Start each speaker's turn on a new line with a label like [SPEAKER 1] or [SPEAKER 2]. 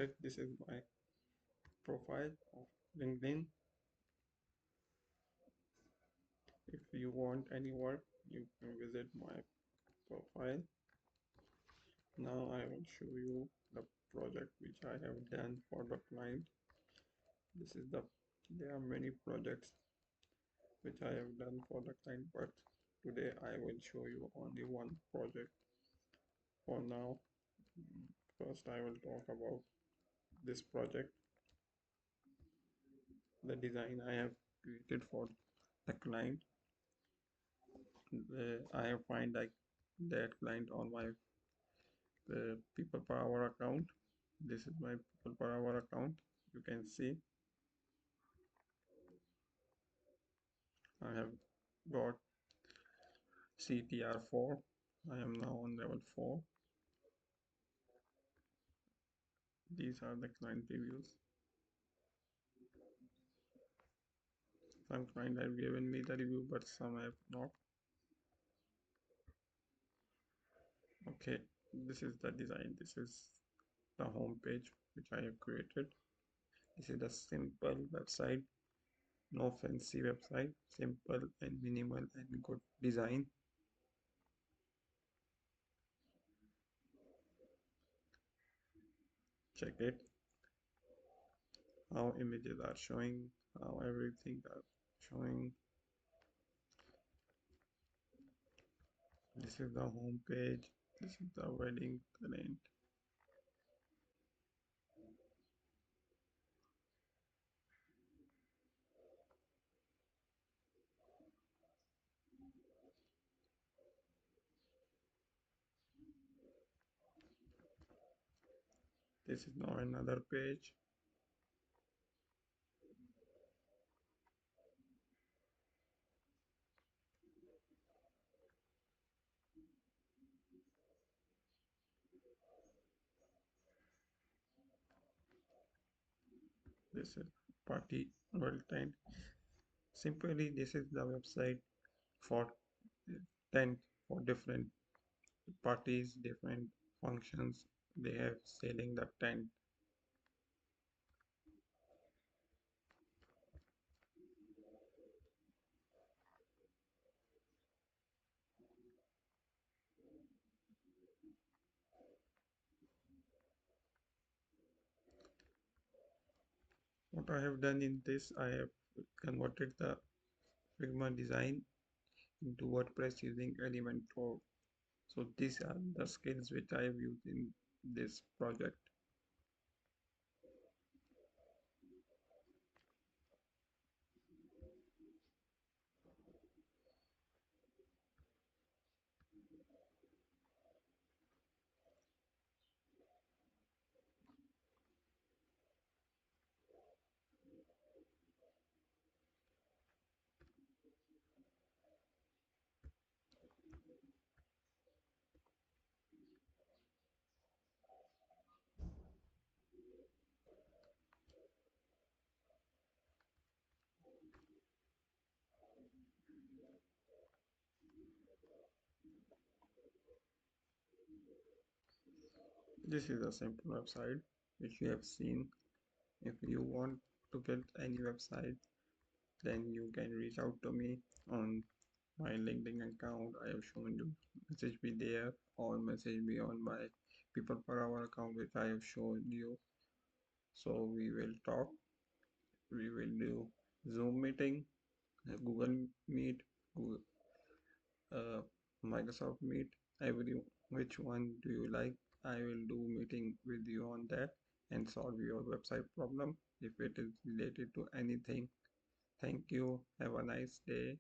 [SPEAKER 1] started. This is my profile of LinkedIn. If you want any work, you can visit my profile. Now I will show you the project which I have done for the client. This is the There are many projects which I have done for the client, but today I will show you only one project for now. First I will talk about this project, the design I have created for the client. I have find like that client on my people per hour account. This is my people per hour account. You can see I have got CTR4. I am now on level 4. These are the client reviews. Some client have given me the review, but some have not. Okay, this is the design. This is the home page which I have created. This is the simple website, no fancy website, simple and minimal and good design. Check it, how images are showing, how everything are showing. This is the home page. This is the wedding calendar. This is now another page. This is party world tent. Simply, this is the website for tent for different parties, different functions. They have selling the tent. What I have done in this, I have converted the Figma design into WordPress using Elementor. So these are the skills which I have used in this project. This is a simple website which you have seen. If you want to build any website, then you can reach out to me on my LinkedIn account. I have shown you. Message me there or message me on my people per hour account which I have shown you. So we will talk. We will do Zoom meeting, Google Meet, Google, uh, Microsoft Meet, every which one do you like? I will do meeting with you on that and solve your website problem if it is related to anything. Thank you. Have a nice day.